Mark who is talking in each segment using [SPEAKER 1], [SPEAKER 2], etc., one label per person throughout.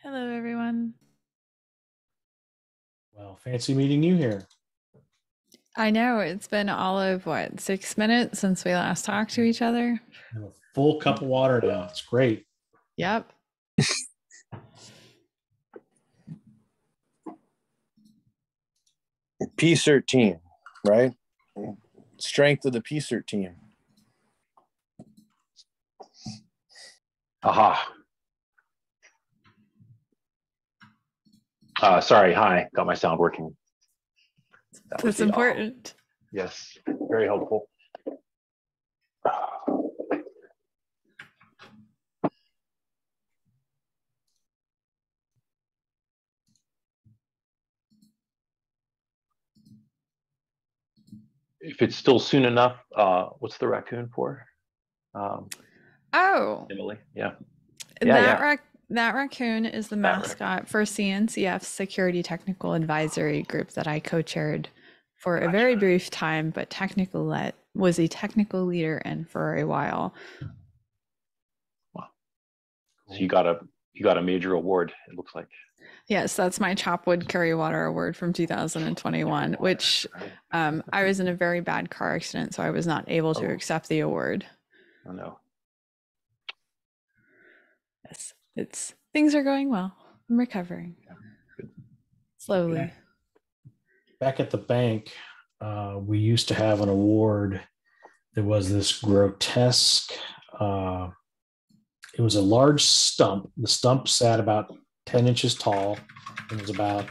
[SPEAKER 1] Hello, everyone.
[SPEAKER 2] Well, fancy meeting you here.
[SPEAKER 1] I know it's been all of 6 minutes since we last talked to each other.
[SPEAKER 2] I have a full cup of water now. It's great.
[SPEAKER 1] Yep.
[SPEAKER 3] PSIRT team, right? Strength of the PSIRT team.
[SPEAKER 4] Aha. Sorry. Hi. Got my sound working.
[SPEAKER 1] That's important.
[SPEAKER 4] Yes. Very helpful. If it's still soon enough, what's the raccoon for? Emily. Yeah.
[SPEAKER 1] That raccoon is the mascot for CNCF's Security Technical Advisory Group that I co-chaired for a very brief time, but was a technical leader in for a while.
[SPEAKER 4] Wow. So you got a major award, it looks like.
[SPEAKER 1] Yes, that's my Chopwood Curry Water Award from 2021, which I was in a very bad car accident, so I was not able to accept the award.
[SPEAKER 4] Oh no.
[SPEAKER 1] Yes, things are going well. I'm recovering slowly.
[SPEAKER 2] Okay. Back at the bank, we used to have an award. There was this grotesque. It was a large stump. The stump sat about 10 inches tall and was about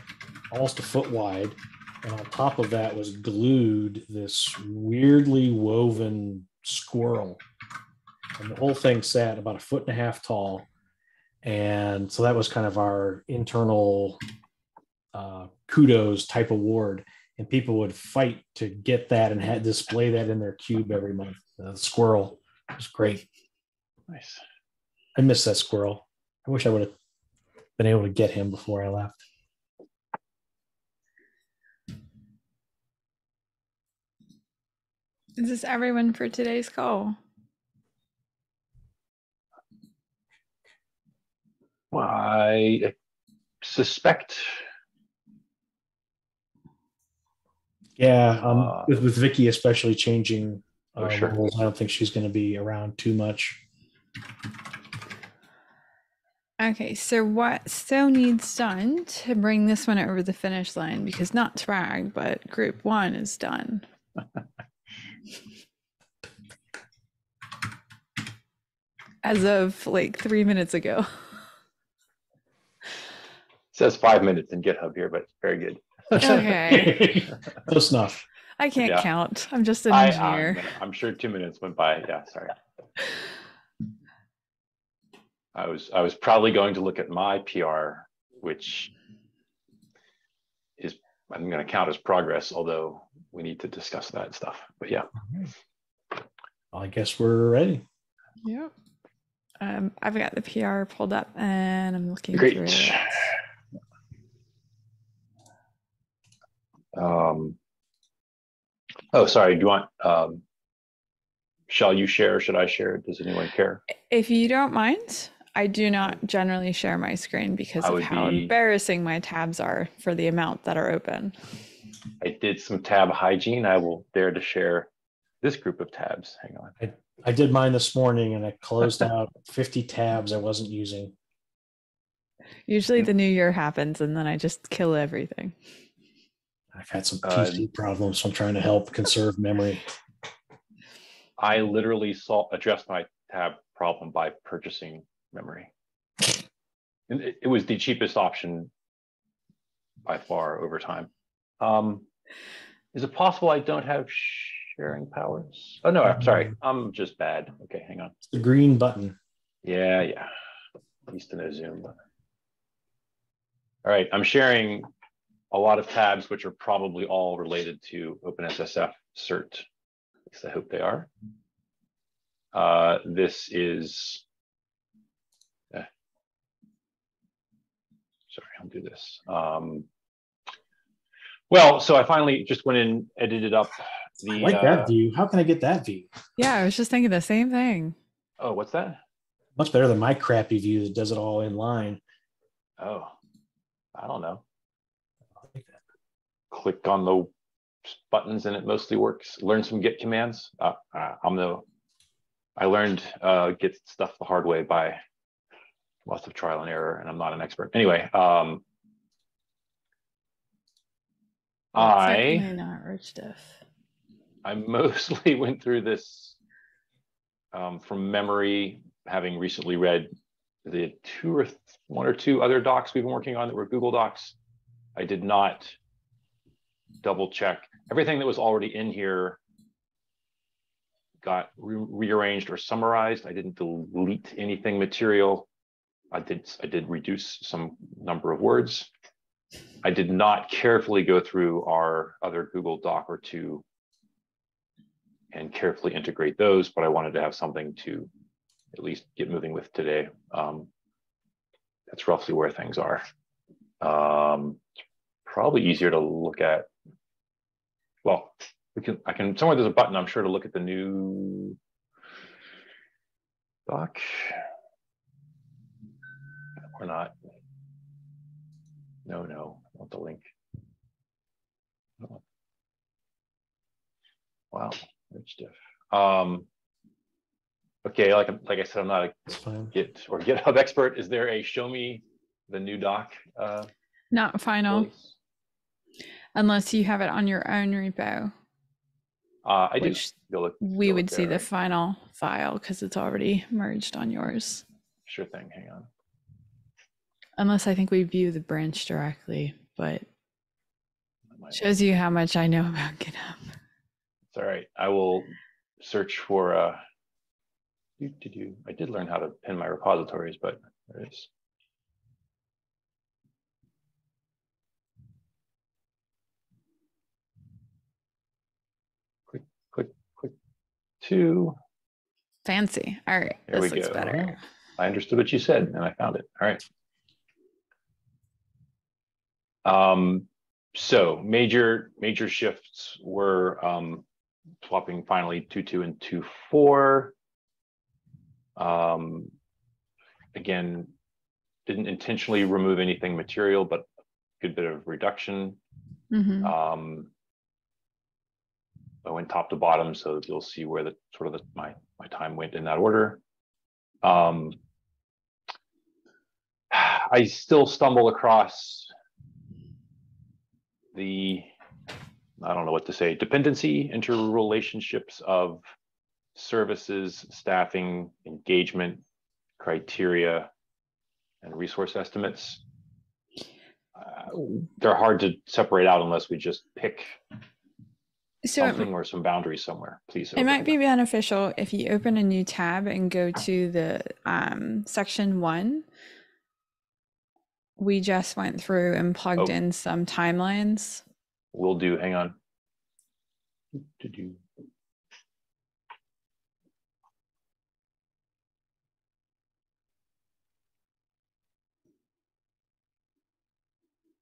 [SPEAKER 2] almost a foot wide. And on top of that was glued this weirdly woven squirrel. And the whole thing sat about a foot and a half tall. And so that was kind of our internal kudos type award. And people would fight to get that and display that in their cube every month. The squirrel was great.
[SPEAKER 4] Nice.
[SPEAKER 2] I miss that squirrel. I wish I would have been able to get him before I left.
[SPEAKER 1] Is this everyone for today's call?
[SPEAKER 4] Well, I suspect.
[SPEAKER 2] Yeah, with Vicky especially changing
[SPEAKER 4] sure.
[SPEAKER 2] roles, I don't think she's going to be around too much.
[SPEAKER 1] Okay, so what still needs done to bring this one over the finish line? Because not to brag, but group 1 is done. As of like 3 minutes ago.
[SPEAKER 4] It says 5 minutes in GitHub here, but very good.
[SPEAKER 1] Okay.
[SPEAKER 2] Close enough.
[SPEAKER 1] I can't count. I'm just an engineer.
[SPEAKER 4] I'm sure 2 minutes went by. Yeah, sorry. I was probably going to look at my PR, which is I'm going to count as progress, although we need to discuss that stuff. But yeah.
[SPEAKER 2] Well, I guess we're ready.
[SPEAKER 1] Yep. I've got the PR pulled up and I'm looking through it.
[SPEAKER 4] Oh, sorry. Do you want? Shall you share? Should I share? Does anyone care?
[SPEAKER 1] If you don't mind, I do not generally share my screen because of how embarrassing my tabs are for the amount that are open.
[SPEAKER 4] I did some tab hygiene. I will dare to share this group of tabs. Hang on.
[SPEAKER 2] I did mine this morning and I closed out 50 tabs I wasn't using.
[SPEAKER 1] Usually the new year happens and then I just kill everything.
[SPEAKER 2] I've had some PC problems, so I'm trying to help conserve memory.
[SPEAKER 4] I literally addressed my tab problem by purchasing memory. And it was the cheapest option by far over time. Is it possible I don't have sharing powers? Oh no, I'm sorry. I'm just bad. Okay, hang on.
[SPEAKER 2] It's the green button.
[SPEAKER 4] Yeah. I used to know Zoom. But... All right, I'm sharing a lot of tabs, which are probably all related to OpenSSF-SIRT. At least I hope they are. This is, sorry, I'll do this. Well, so I finally just went in, edited up the.
[SPEAKER 2] I like that view. How can I get that view?
[SPEAKER 1] Yeah, I was just thinking the same thing.
[SPEAKER 4] Oh, what's that?
[SPEAKER 2] Much better than my crappy view that does it all in line.
[SPEAKER 4] Oh, I don't know.
[SPEAKER 2] I like that.
[SPEAKER 4] Click on the buttons and it mostly works. Learn some Git commands. I learned Git stuff the hard way by lots of trial and error, and I'm not an expert. Anyway,
[SPEAKER 1] Certainly not rich diff.
[SPEAKER 4] I mostly went through this from memory, having recently read the one or two other docs we've been working on that were Google Docs. I did not double check. Everything that was already in here got rearranged or summarized. I didn't delete anything material. I did reduce some number of words. I did not carefully go through our other Google Doc or two and carefully integrate those, but I wanted to have something to at least get moving with today. That's roughly where things are. Probably easier to look at. Well, I can somewhere there's a button, I'm sure, to look at the new doc. Or not. No, I want the link. Oh. Wow, rich diff. Okay, like I said, I'm not a Git or GitHub expert. Is there a show me the new doc?
[SPEAKER 1] Not final,
[SPEAKER 4] place?
[SPEAKER 1] unless you have it on your own repo.
[SPEAKER 4] I do.
[SPEAKER 1] We would see the final file because it's already merged on yours.
[SPEAKER 4] Sure thing. Hang on.
[SPEAKER 1] Unless I think we view the branch directly, but shows you how much I know about GitHub.
[SPEAKER 4] It's all right. I will search for. I did learn how to pin my repositories, but there it is. Click to.
[SPEAKER 1] Fancy. All right.
[SPEAKER 4] There
[SPEAKER 1] this
[SPEAKER 4] we
[SPEAKER 1] looks
[SPEAKER 4] go.
[SPEAKER 1] better.
[SPEAKER 4] I understood what you said and I found it. All right. So major shifts were swapping finally 2.2 and 2.4. Again, didn't intentionally remove anything material, but a good bit of reduction.
[SPEAKER 1] Mm-hmm.
[SPEAKER 4] I went top to bottom, so you'll see where my time went in that order. I still stumble across I don't know what to say, dependency, interrelationships of services, staffing, engagement, criteria, and resource estimates. They're hard to separate out unless we just pick something or some boundaries somewhere. Please.
[SPEAKER 1] It might be beneficial if you open a new tab and go to the section 1. We just went through and plugged in some timelines.
[SPEAKER 4] Will do. Hang on.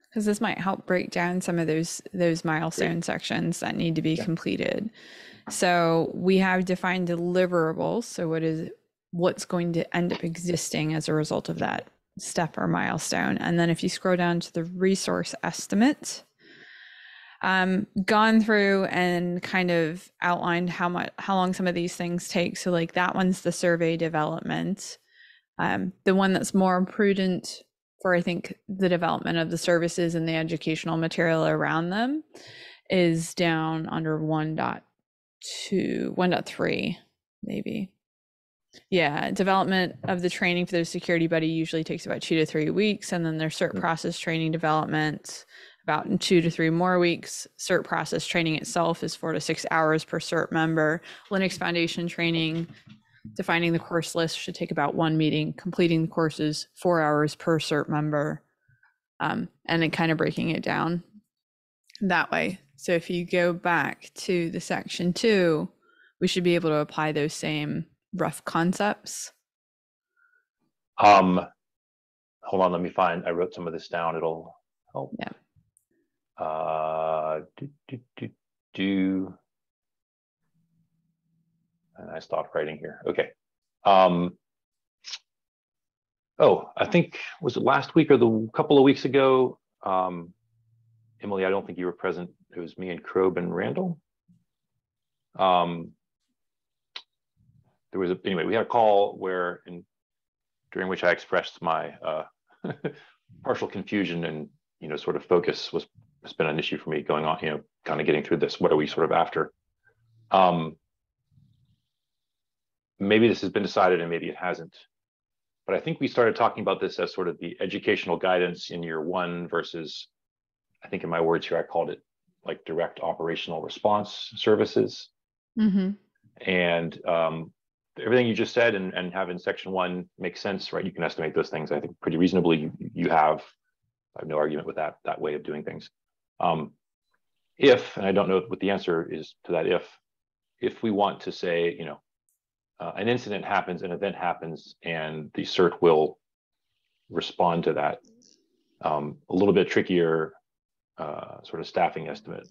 [SPEAKER 1] Because this might help break down some of those milestone sections that need to be completed. So we have defined deliverables. So what's going to end up existing as a result of that step or milestone. And then if you scroll down to the resource estimate, gone through and kind of outlined how long some of these things take. So like that one's the survey development. The one that's more prudent for, I think, the development of the services and the educational material around them is down under 1.3 maybe. Yeah, development of the training for the security buddy usually takes about 2 to 3 weeks, and then their CERT process training development about 2 to 3 more weeks. CERT process training itself is 4 to 6 hours per CERT member. Linux Foundation training, defining the course list, should take about 1 meeting. Completing the courses, 4 hours per CERT member, and then kind of breaking it down that way. So if you go back to the section 2, we should be able to apply those same rough concepts.
[SPEAKER 4] Hold on, let me find. I wrote some of this down. It'll help.
[SPEAKER 1] Yeah.
[SPEAKER 4] And I stopped writing here. Okay. Oh, I think, was it last week or the couple of weeks ago? Emily, I don't think you were present. It was me and Krob and Randall. There was anyway, we had a call during which I expressed my partial confusion and, sort of focus has been an issue for me going on, kind of getting through this. What are we sort of after? Maybe this has been decided and maybe it hasn't. But I think we started talking about this as sort of the educational guidance in year one versus, I think in my words here, I called it like direct operational response services.
[SPEAKER 1] Mm-hmm.
[SPEAKER 4] And everything you just said and have in section one makes sense, right? You can estimate those things, I think, pretty reasonably. I have no argument with that way of doing things. And I don't know what the answer is to that, if we want to say, an incident happens, an event happens, and the SIRT will respond to that. A little bit trickier sort of staffing estimate.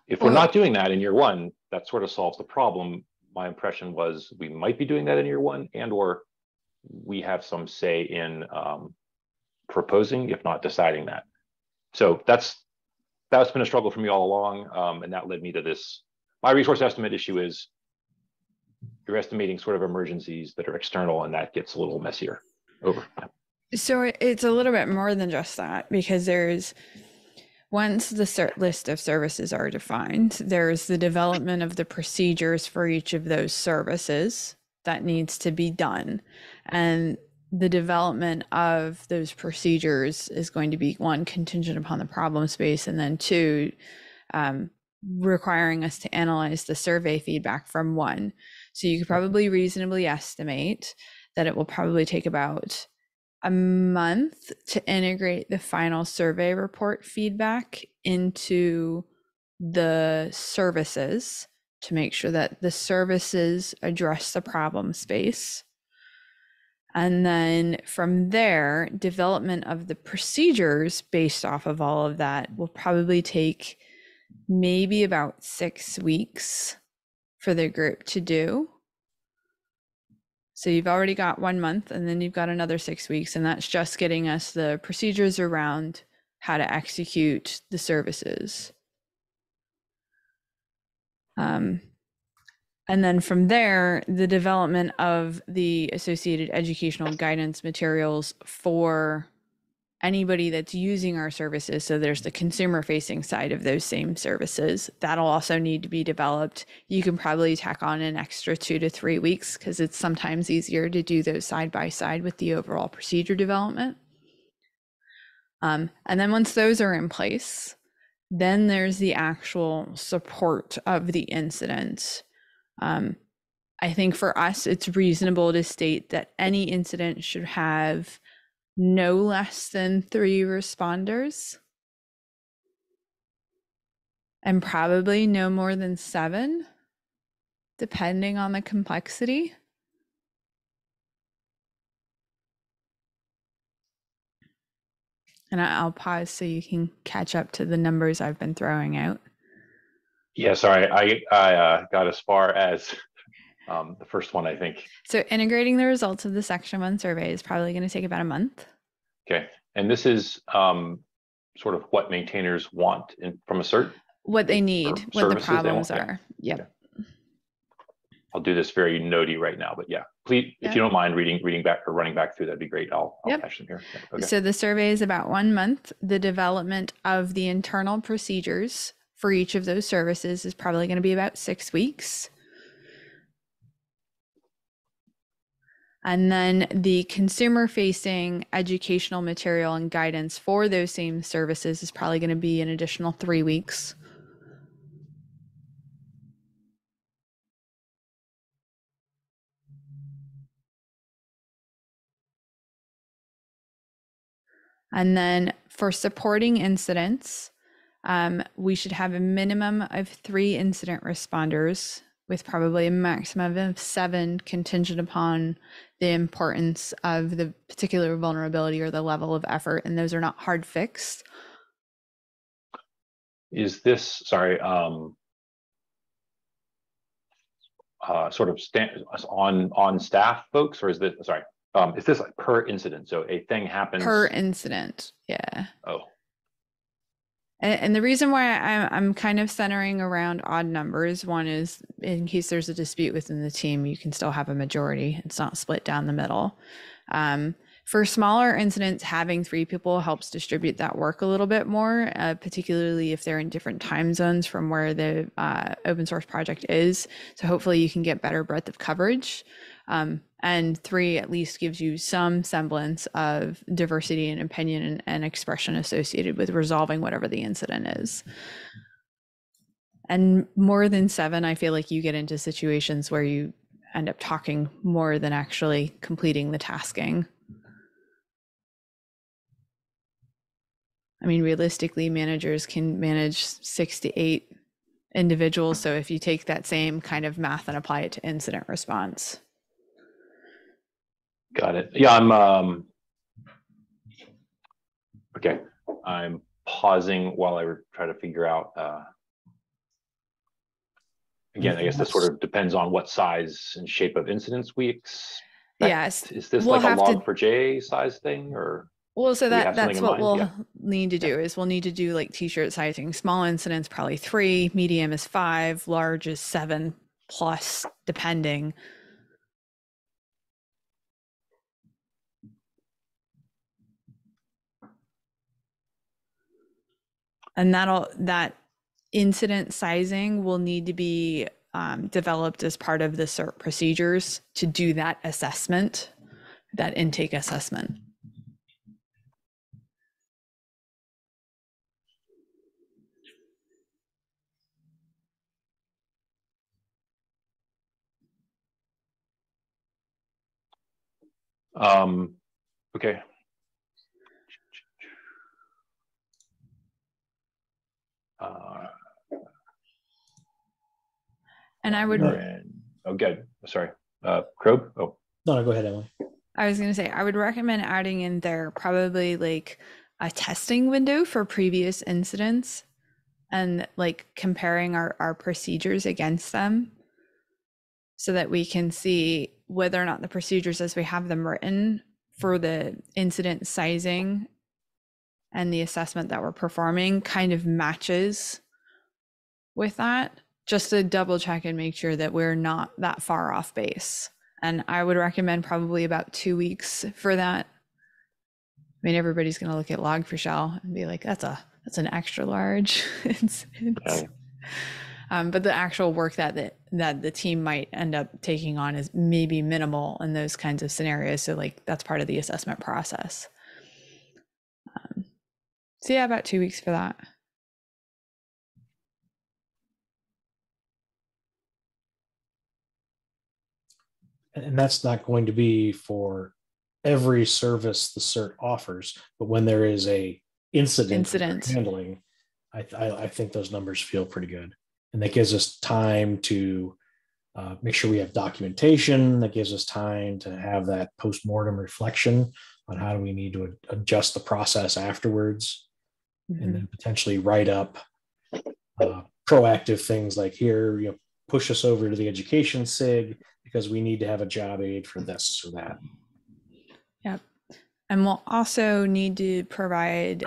[SPEAKER 4] If we're not doing that in year one, that sort of solves the problem. My impression was we might be doing that in year one, or we have some say in proposing, if not deciding that. So that's been a struggle for me all along, and that led me to this. My resource estimate issue is you're estimating sort of emergencies that are external, and that gets a little messier. Over.
[SPEAKER 1] So it's a little bit more than just that, because once the CERT list of services are defined, there's the development of the procedures for each of those services that needs to be done. And the development of those procedures is going to be, one, contingent upon the problem space, and then two, requiring us to analyze the survey feedback from one. So you could probably reasonably estimate that it will probably take about a month to integrate the final survey report feedback into the services to make sure that the services address the problem space. And then from there, development of the procedures based off of all of that will probably take maybe about 6 weeks for the group to do. So you've already got 1 month, and then you've got another 6 weeks, and that's just getting us the procedures around how to execute the services. And then from there, the development of the associated educational guidance materials for anybody that's using our services. So there's the consumer facing side of those same services that'll also need to be developed. You can probably tack on an extra 2 to 3 weeks because it's sometimes easier to do those side by side with the overall procedure development. And then once those are in place, then there's the actual support of the incident. I think for us, it's reasonable to state that any incident should have no less than 3 responders, and probably no more than 7, depending on the complexity. And I'll pause so you can catch up to the numbers I've been throwing out.
[SPEAKER 4] Yeah, sorry, I got as far as the first one, I think.
[SPEAKER 1] So integrating the results of the Section 1 survey is probably going to take about a month.
[SPEAKER 4] Okay, and this is sort of what maintainers want from a CERT?
[SPEAKER 1] What they need, what the problems are. Yep.
[SPEAKER 4] Okay. I'll do this very notey right now, but yeah, please, if you don't mind reading back or running back through, that'd be great. I'll catch them here. Yeah, okay.
[SPEAKER 1] So the survey is about 1 month. The development of the internal procedures for each of those services is probably going to be about 6 weeks. And then the consumer-facing educational material and guidance for those same services is probably going to be an additional 3 weeks. And then for supporting incidents, we should have a minimum of 3 incident responders with probably a maximum of 7 contingent upon the importance of the particular vulnerability or the level of effort. And those are not hard fixed.
[SPEAKER 4] Is this, sorry, sort of on staff folks, or is this, sorry, Is this like per incident? So a thing happens
[SPEAKER 1] per incident. Yeah.
[SPEAKER 4] Oh,
[SPEAKER 1] And the reason why I'm kind of centering around odd numbers, one is in case there's a dispute within the team, you can still have a majority. It's not split down the middle. For smaller incidents, having 3 people helps distribute that work a little bit more, particularly if they're in different time zones from where the open source project is. So hopefully you can get better breadth of coverage. And 3 at least gives you some semblance of diversity and opinion and expression associated with resolving whatever the incident is. And more than 7, I feel like you get into situations where you end up talking more than actually completing the tasking. I mean, realistically, managers can manage 6 to 8 individuals. So if you take that same kind of math and apply it to incident response.
[SPEAKER 4] got it. Yeah, I'm okay. I'm pausing while I try to figure out. Again, I guess this sort of depends on what size and shape of incidents we expect.
[SPEAKER 1] Yes.
[SPEAKER 4] Is this
[SPEAKER 1] We'll
[SPEAKER 4] like a
[SPEAKER 1] have
[SPEAKER 4] log
[SPEAKER 1] to-
[SPEAKER 4] for J size thing, or?
[SPEAKER 1] Well, so
[SPEAKER 4] Do we have
[SPEAKER 1] that's
[SPEAKER 4] something in
[SPEAKER 1] what
[SPEAKER 4] mind?
[SPEAKER 1] we'll
[SPEAKER 4] Yeah.
[SPEAKER 1] need to do is we'll need to do like t-shirt sizing. Small incidents, probably 3, medium is 5, large is 7 plus, depending. And that incident sizing will need to be developed as part of the CERT procedures to do that assessment, that intake assessment.
[SPEAKER 4] Okay.
[SPEAKER 1] And I would,
[SPEAKER 4] Oh, good. Sorry. Krob? Oh,
[SPEAKER 2] No, go ahead, Emily.
[SPEAKER 1] I was going to say, I would recommend adding in there probably like a testing window for previous incidents and like comparing our procedures against them so that we can see whether or not the procedures as we have them written for the incident sizing and the assessment that we're performing kind of matches with that, just to double check and make sure that we're not that far off base. And I would recommend probably about 2 weeks for that. I mean, everybody's going to look at Log4Shell and be like, that's an extra large.
[SPEAKER 4] okay.
[SPEAKER 1] But the actual work that the team might end up taking on is maybe minimal in those kinds of scenarios. So like that's part of the assessment process. So yeah, about 2 weeks for that.
[SPEAKER 2] And that's not going to be for every service the CERT offers, but when there is a incident that they're handling, I think those numbers feel pretty good. And that gives us time to make sure we have documentation. That gives us time to have that post-mortem reflection on how do we need to adjust the process afterwards, and then potentially write up proactive things like here, push us over to the education SIG because we need to have a job aid for this or that.
[SPEAKER 1] Yep. And we'll also need to provide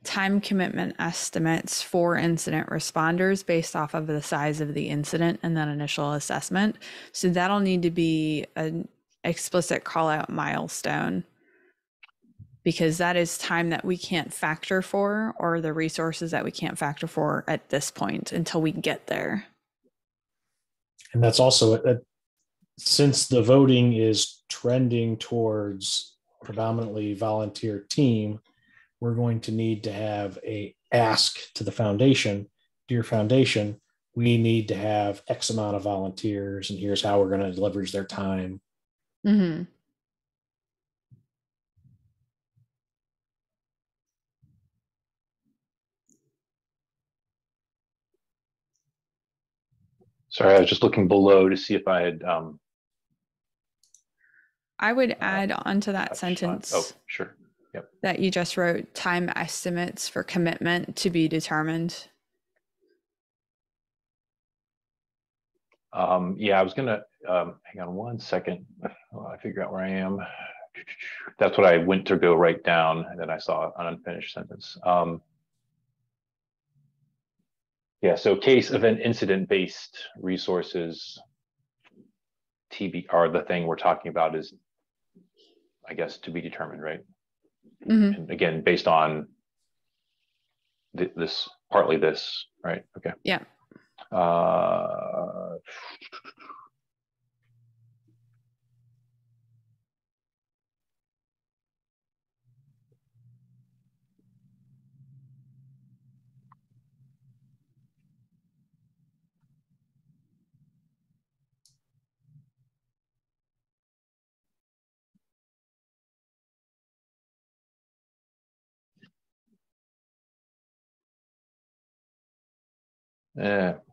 [SPEAKER 1] time commitment estimates for incident responders based off of the size of the incident and that initial assessment. So that'll need to be an explicit call out milestone, because that is time that we can't factor for, or the resources that we can't factor for at this point until we get there.
[SPEAKER 2] And that's also since the voting is trending towards predominantly volunteer team, we're going to need to have a ask to the foundation, dear foundation, we need to have X amount of volunteers, and here's how we're going to leverage their time.
[SPEAKER 1] Mm-hmm.
[SPEAKER 4] Sorry, I was just looking below to see if I had.
[SPEAKER 1] I would add onto that sentence.
[SPEAKER 4] Oh, sure. Yep.
[SPEAKER 1] That you just wrote, time estimates for commitment to be determined.
[SPEAKER 4] Yeah, I was gonna. hang on one second. I figure out where I am. That's what I went to go write down, and then I saw an unfinished sentence. Yeah, so case event incident-based resources are the thing we're talking about is, I guess, to be determined, right?
[SPEAKER 1] Mm-hmm.
[SPEAKER 4] And again, based on partly this, right? Okay.
[SPEAKER 1] Yeah.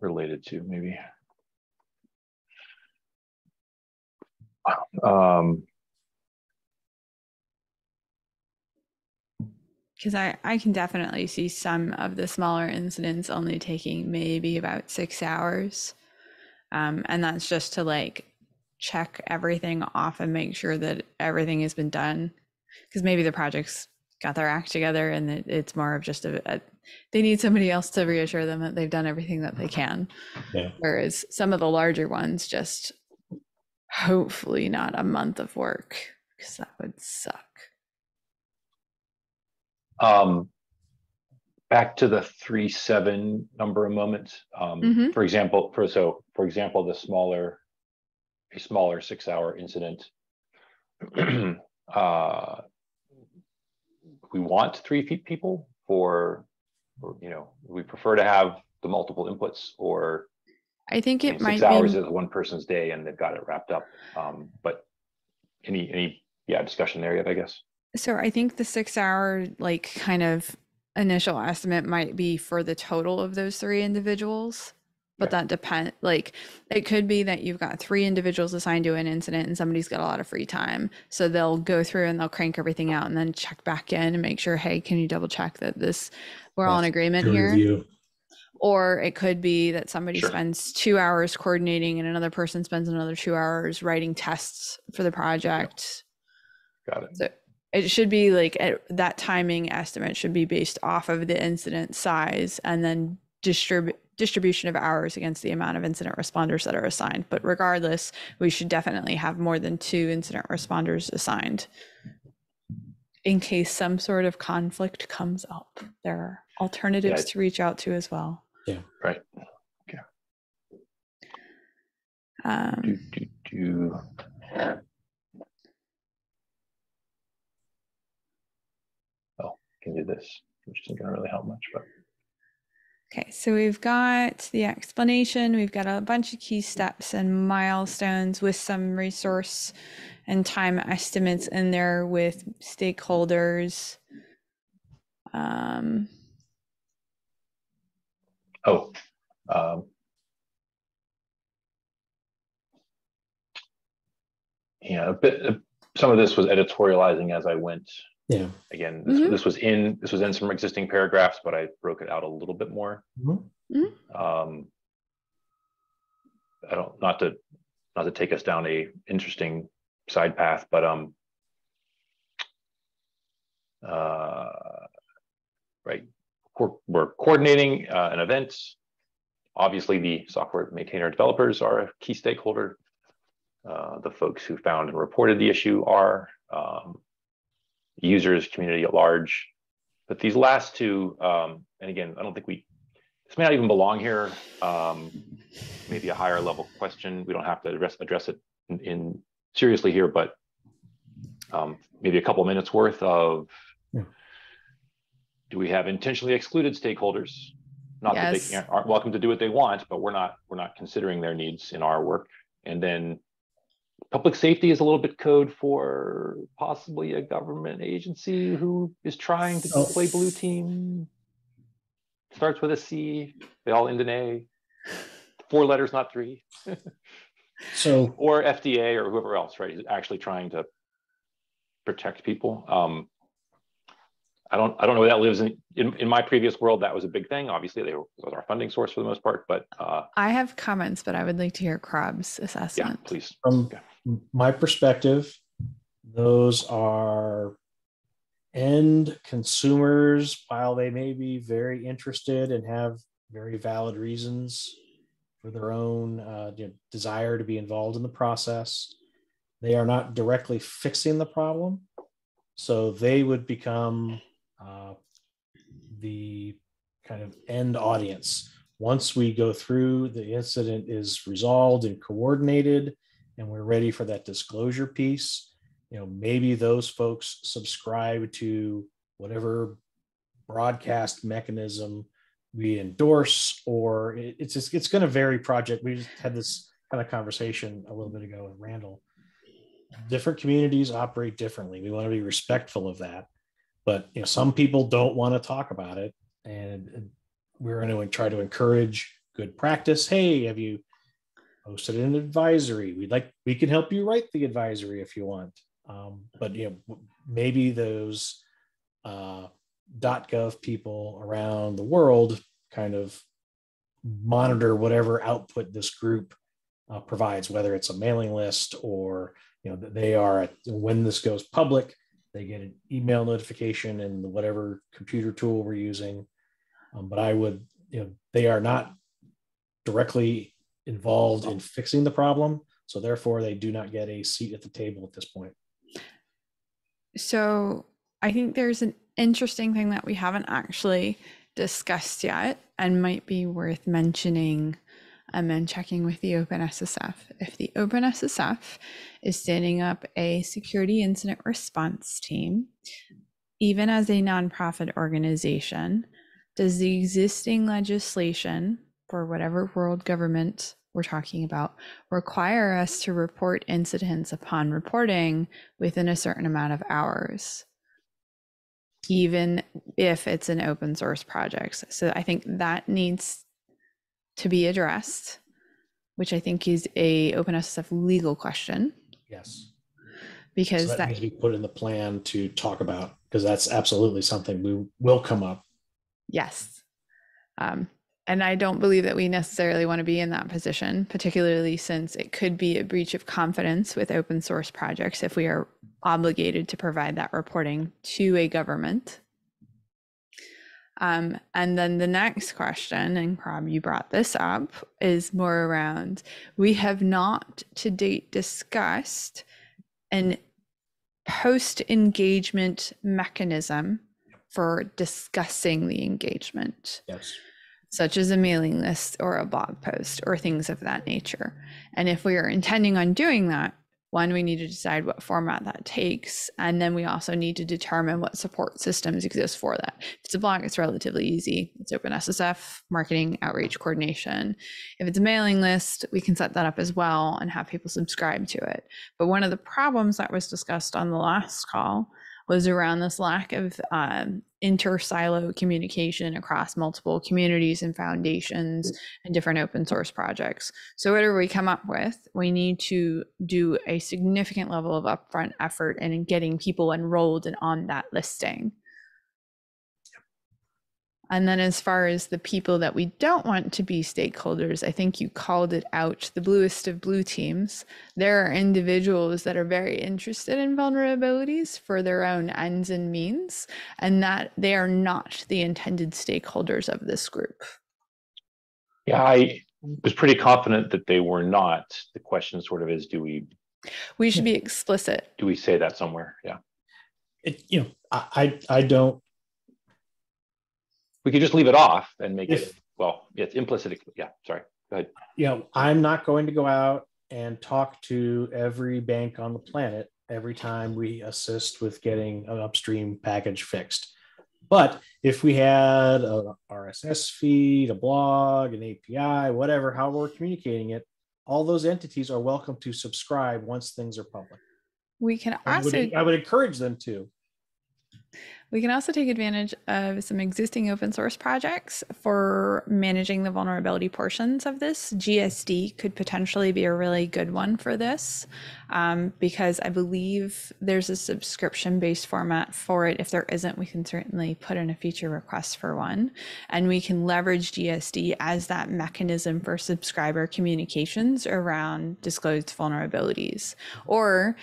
[SPEAKER 4] Related to maybe.
[SPEAKER 1] Because I can definitely see some of the smaller incidents only taking maybe about 6 hours. And that's just to like check everything off and make sure that everything has been done. Because maybe the project's got their act together and it's more of just they need somebody else to reassure them that they've done everything that they can.
[SPEAKER 2] Yeah.
[SPEAKER 1] Whereas some of the larger ones, just hopefully not a month of work, because that would suck.
[SPEAKER 4] Back to the 3.7 number a moment.
[SPEAKER 1] Mhm.
[SPEAKER 4] For example, a smaller 6-hour incident. We want 3 people for we prefer to have the multiple inputs, or
[SPEAKER 1] I think it
[SPEAKER 4] 6
[SPEAKER 1] might
[SPEAKER 4] hours
[SPEAKER 1] be
[SPEAKER 4] is one person's day and they've got it wrapped up. But any discussion there yet, I guess.
[SPEAKER 1] so. I think the 6-hour like kind of initial estimate might be for the total of those 3 individuals, but that depends. Like it could be that you've got 3 individuals assigned to an incident and somebody's got a lot of free time, so they'll go through and they'll crank everything out and then check back in and make sure, hey, can you double check that we're all in agreement
[SPEAKER 2] Peer
[SPEAKER 1] here?
[SPEAKER 2] review.
[SPEAKER 1] Or it could be that somebody
[SPEAKER 4] Sure.
[SPEAKER 1] spends 2 hours coordinating and another person spends another 2 hours writing tests for the project.
[SPEAKER 4] Got it.
[SPEAKER 1] So it should be like that timing estimate should be based off of the incident size and then distribution of hours against the amount of incident responders that are assigned. But regardless, we should definitely have more than 2 incident responders assigned in case some sort of conflict comes up. There are alternatives to reach out to as well.
[SPEAKER 2] Yeah.
[SPEAKER 4] Right. Okay. Can do this, which isn't going to really help much, but.
[SPEAKER 1] Okay, so we've got the explanation, we've got a bunch of key steps and milestones with some resource and time estimates in there with stakeholders.
[SPEAKER 4] Yeah, a bit. Some of this was editorializing as I went.
[SPEAKER 2] Yeah.
[SPEAKER 4] Again, this was in some existing paragraphs, but I broke it out a little bit more. I don't not to take us down a interesting side path, but right, we're coordinating an event. Obviously, the software maintainer developers are a key stakeholder. The folks who found and reported the issue are users, community at large. But these last 2, and again, I don't think this may not even belong here. Maybe a higher level question. We don't have to address it in seriously here, but maybe a couple of minutes worth of, do we have intentionally excluded stakeholders? Not that they aren't welcome to do what they want, but we're not considering their needs in our work. And then public safety is a little bit code for possibly a government agency who is trying to deploy blue team. Starts with a C, they all end in A. 4 letters, not 3.
[SPEAKER 2] So,
[SPEAKER 4] or FDA or whoever else, right, is actually trying to protect people. I don't know where that lives in my previous world. That was a big thing. Obviously, they was our funding source for the most part. But
[SPEAKER 1] I have comments, but I would like to hear Krab's assessment.
[SPEAKER 4] Yeah, please.
[SPEAKER 2] From my perspective, those are end consumers. While they may be very interested and have very valid reasons for their own desire to be involved in the process, they are not directly fixing the problem. So they would become the kind of end audience. Once we go through, the incident is resolved and coordinated, and we're ready for that disclosure piece. Maybe those folks subscribe to whatever broadcast mechanism we endorse, or it's going to vary project. We just had this kind of conversation a little bit ago with Randall. Different communities operate differently. We want to be respectful of that, but some people don't want to talk about it, and we're going to try to encourage good practice. Hey, have you posted an advisory? We can help you write the advisory if you want. But maybe those .gov people around the world kind of monitor whatever output this group provides, whether it's a mailing list or they are, when this goes public, they get an email notification and whatever computer tool we're using. But I would, they are not directly involved in fixing the problem. So therefore they do not get a seat at the table at this point.
[SPEAKER 1] So I think there's an interesting thing that we haven't actually discussed yet and might be worth mentioning and then checking with the OpenSSF. If the OpenSSF is standing up a security incident response team, even as a nonprofit organization, does the existing legislation for whatever world government we're talking about require us to report incidents upon reporting within a certain amount of hours, even if it's an open source project? So I think that needs to be addressed, which I think is a OpenSSF legal question.
[SPEAKER 2] Yes.
[SPEAKER 1] Because
[SPEAKER 2] so that needs to be put in the plan to talk about, because that's absolutely something we will come up.
[SPEAKER 1] Yes. And I don't believe that we necessarily want to be in that position, particularly since it could be a breach of confidence with open source projects if we are obligated to provide that reporting to a government. And then the next question, and Rob, you brought this up, is more around, we have not to date discussed an post-engagement mechanism for discussing the engagement.
[SPEAKER 2] Yes.
[SPEAKER 1] Such as a mailing list or a blog post or things of that nature. And if we are intending on doing that, one, we need to decide what format that takes. And then we also need to determine what support systems exist for that. If it's a blog, it's relatively easy. It's OpenSSF, marketing, outreach, coordination. If it's a mailing list, we can set that up as well and have people subscribe to it. But one of the problems that was discussed on the last call was around this lack of inter-silo communication across multiple communities and foundations and different open source projects. So whatever we come up with, we need to do a significant level of upfront effort in getting people enrolled and on that listing. And then as far as the people that we don't want to be stakeholders, I think you called it out, the bluest of blue teams. There are individuals that are very interested in vulnerabilities for their own ends and means, and that they are not the intended stakeholders of this group.
[SPEAKER 4] Yeah, I was pretty confident that they were not. The question sort of is,
[SPEAKER 1] we should be explicit.
[SPEAKER 4] Do we say that somewhere? Yeah.
[SPEAKER 2] I don't.
[SPEAKER 4] We could just leave it off and make it, well, it's implicit. Yeah, sorry, go ahead.
[SPEAKER 2] I'm not going to go out and talk to every bank on the planet every time we assist with getting an upstream package fixed. But if we had an RSS feed, a blog, an API, whatever, how we're communicating it, all those entities are welcome to subscribe once things are public.
[SPEAKER 1] We can also,
[SPEAKER 2] I would encourage them to.
[SPEAKER 1] We can also take advantage of some existing open source projects for managing the vulnerability portions of this. GSD could potentially be a really good one for this, because I believe there's a subscription-based format for it. If there isn't, we can certainly put in a feature request for one. And we can leverage GSD as that mechanism for subscriber communications around disclosed vulnerabilities, or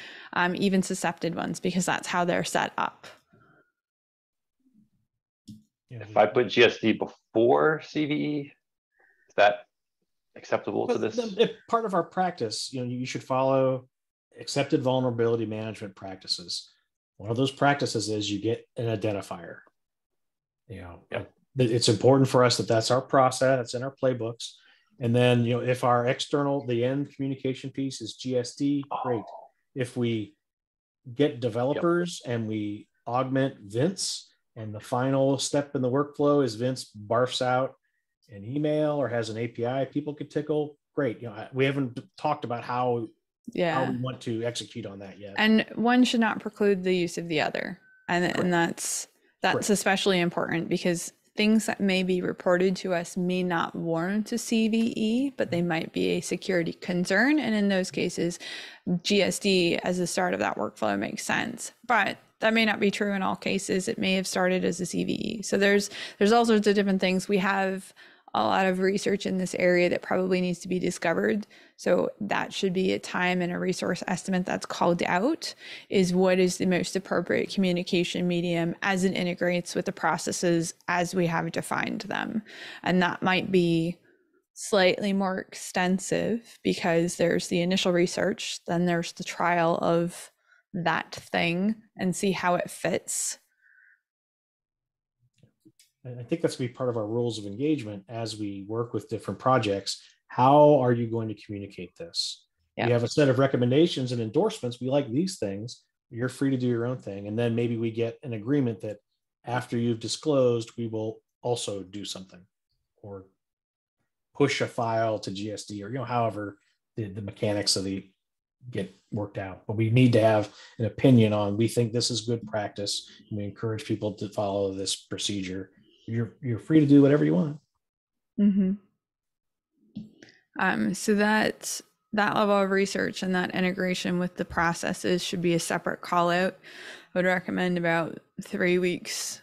[SPEAKER 1] even suscepted ones, because that's how they're set up.
[SPEAKER 4] If I put GSD before CVE, is that acceptable to this?
[SPEAKER 2] If part of our practice, you should follow accepted vulnerability management practices. One of those practices is you get an identifier.
[SPEAKER 4] Yep.
[SPEAKER 2] It's important for us that that's our process. It's in our playbooks. And then, if our the end communication piece is GSD, great. If we get developers and we augment Vince, and the final step in the workflow is Vince barfs out an email or has an API people could tickle, great. We haven't talked about how we want to execute on that yet.
[SPEAKER 1] And one should not preclude the use of the other. And that's especially important, because things that may be reported to us may not warrant a CVE, but they might be a security concern. And in those cases, GSD as the start of that workflow makes sense. But that may not be true in all cases. It may have started as a CVE. So there's all sorts of different things. We have a lot of research in this area that probably needs to be discovered. So that should be a time and a resource estimate that's called out, is what is the most appropriate communication medium as it integrates with the processes as we have defined them. And that might be slightly more extensive, because there's the initial research, then there's the trial of that thing and see how it fits.
[SPEAKER 2] And I think that's going to be part of our rules of engagement as we work with different projects. How are you going to communicate this? Yeah. We have a set of recommendations and endorsements. We like these things. You're free to do your own thing. And then maybe we get an agreement that after you've disclosed, we will also do something, or push a file to GSD, or however the mechanics of the get worked out. But we need to have an opinion on, we think this is good practice, and we encourage people to follow this procedure. You're free to do whatever you want.
[SPEAKER 1] So that level of research and that integration with the processes should be a separate call out. I would recommend about 3 weeks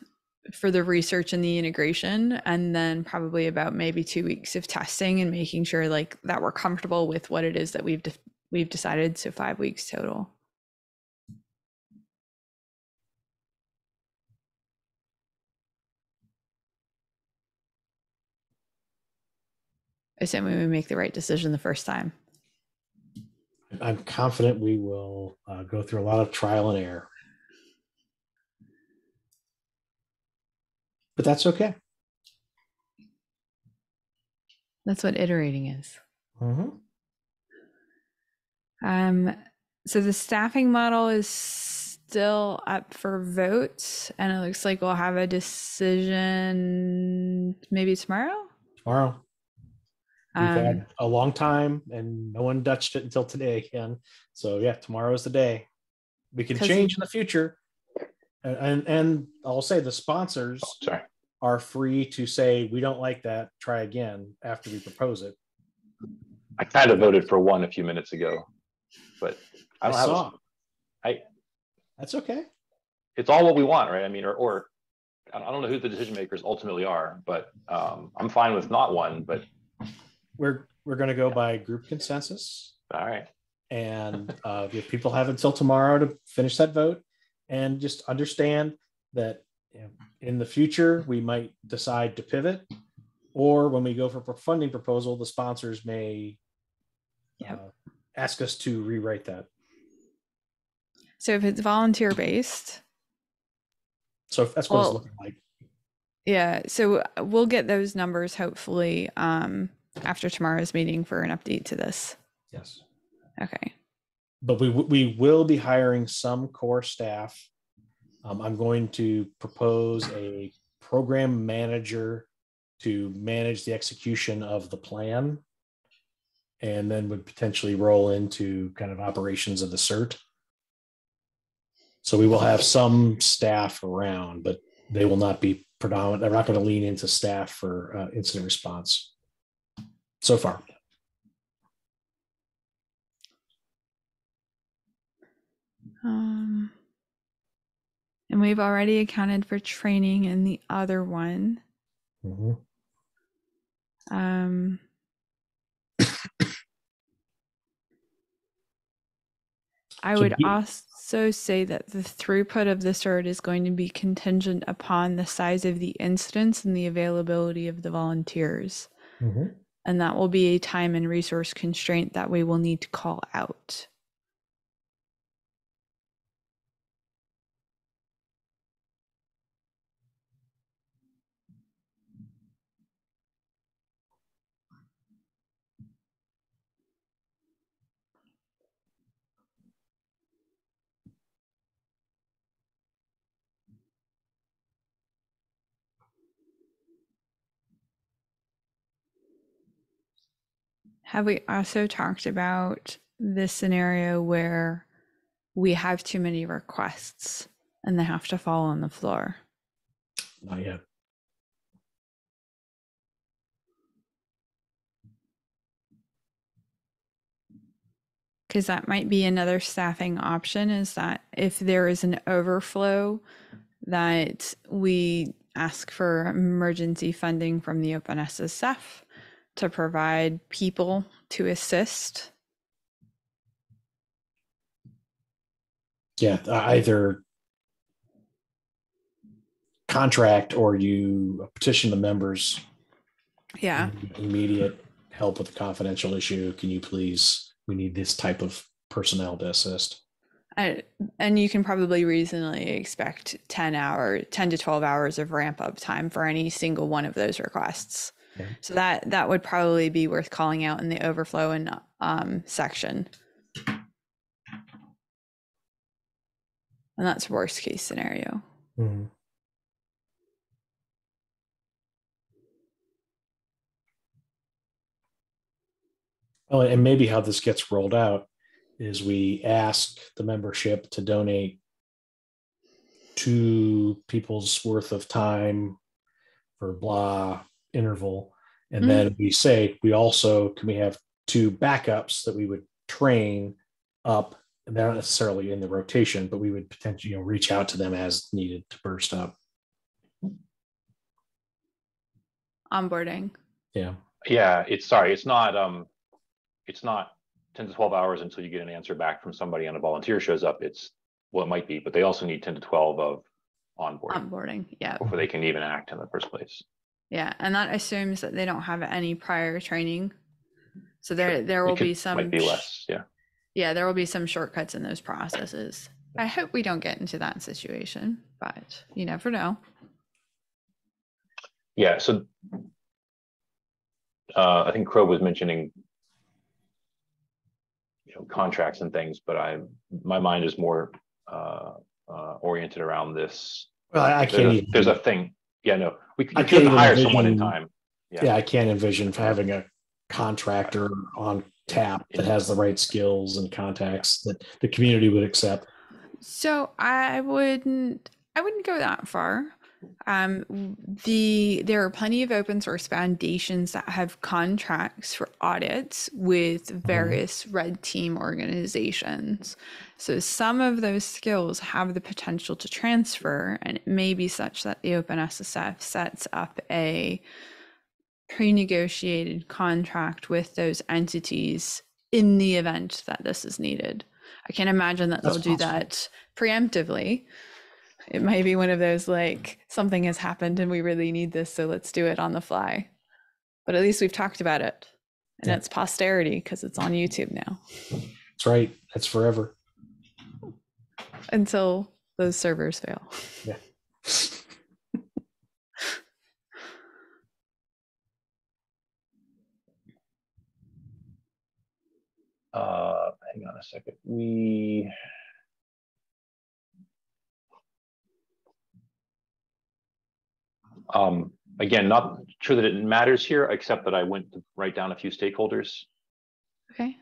[SPEAKER 1] for the research and the integration, and then probably about maybe 2 weeks of testing and making sure that we're comfortable with what it is that we've decided. So 5 weeks total. Assuming we make the right decision the first time.
[SPEAKER 2] I'm confident we will go through a lot of trial and error. But that's okay.
[SPEAKER 1] That's what iterating is. So the staffing model is still up for vote, and it looks like we'll have a decision maybe tomorrow. We've
[SPEAKER 2] had a long time and no one touched it until today again. So yeah, tomorrow is the day. We can change in the future. And I'll say the sponsors are free to say, we don't like that, try again after we propose it.
[SPEAKER 4] I kind of voted for one a few minutes ago, but I don't have
[SPEAKER 2] that's okay.
[SPEAKER 4] It's all what we want, right? I mean, or I don't know who the decision makers ultimately are, but I'm fine with not one, but
[SPEAKER 2] we're going to go by group consensus.
[SPEAKER 4] All right.
[SPEAKER 2] And if people have until tomorrow to finish that vote, and just understand that in the future, we might decide to pivot, or when we go for a funding proposal, the sponsors may ask us to rewrite that.
[SPEAKER 1] So if it's volunteer based.
[SPEAKER 2] So that's what it's looking like.
[SPEAKER 1] Yeah. So we'll get those numbers hopefully after tomorrow's meeting for an update to this.
[SPEAKER 2] Yes.
[SPEAKER 1] Okay.
[SPEAKER 2] But we will be hiring some core staff. I'm going to propose a program manager to manage the execution of the plan, and then would potentially roll into kind of operations of the SIRT. So we will have some staff around, but they will not be predominant. They're not going to lean into staff for incident response so far.
[SPEAKER 1] And we've already accounted for training in the other one.
[SPEAKER 2] Mm-hmm.
[SPEAKER 1] I would also say that the throughput of the SIRT is going to be contingent upon the size of the incidents and the availability of the volunteers.
[SPEAKER 2] Mm-hmm.
[SPEAKER 1] And that will be a time and resource constraint that we will need to call out. Have we also talked about this scenario where we have too many requests and they have to fall on the floor?
[SPEAKER 2] Not yet.
[SPEAKER 1] Because that might be another staffing option, is that if there is an overflow, that we ask for emergency funding from the OpenSSF to provide people to assist.
[SPEAKER 2] Yeah, either contract or you petition the members.
[SPEAKER 1] Yeah.
[SPEAKER 2] Immediate help with a confidential issue. Can you please, we need this type of personnel to assist.
[SPEAKER 1] And you can probably reasonably expect 10 to 12 hours of ramp up time for any single one of those requests. Yeah. So that would probably be worth calling out in the overflow and section. And that's worst case scenario.
[SPEAKER 2] Mm-hmm. Oh, and maybe how this gets rolled out is we ask the membership to donate 2 people's worth of time for blah interval. And then we say, we have 2 backups that we would train up. And they're not necessarily in the rotation, but we would potentially reach out to them as needed to burst up.
[SPEAKER 1] Onboarding.
[SPEAKER 2] Yeah.
[SPEAKER 4] Yeah. It's not 10 to 12 hours until you get an answer back from somebody and a volunteer shows up. It might be, but they also need 10 to 12 of onboarding. Yeah. Before they can even act in the first place.
[SPEAKER 1] Yeah. And that assumes that they don't have any prior training. So there will be some,
[SPEAKER 4] might be less. Yeah.
[SPEAKER 1] Yeah. There will be some shortcuts in those processes. I hope we don't get into that situation, but you never know.
[SPEAKER 4] Yeah. So I think Crow was mentioning contracts and things, but my mind is more oriented around this.
[SPEAKER 2] Well, I can't.
[SPEAKER 4] There's a thing. Yeah, no, we
[SPEAKER 2] I
[SPEAKER 4] can't hire
[SPEAKER 2] envision,
[SPEAKER 4] someone in time.
[SPEAKER 2] Yeah, I can't envision having a contractor on tap that has the right skills and contacts that the community would accept.
[SPEAKER 1] So I wouldn't go that far. There are plenty of open source foundations that have contracts for audits with various red team organizations. So some of those skills have the potential to transfer, and it may be such that the OpenSSF sets up a pre-negotiated contract with those entities in the event that this is needed. I can't imagine that they'll do that preemptively. It might be one of those, like, something has happened and we really need this, so let's do it on the fly. But at least we've talked about it, and it's posterity because it's on YouTube now.
[SPEAKER 2] That's right. That's forever.
[SPEAKER 1] Until those servers fail.
[SPEAKER 2] Yeah.
[SPEAKER 4] Hang on a second. Again, not sure that it matters here, except that I went to write down a few stakeholders.
[SPEAKER 1] Okay.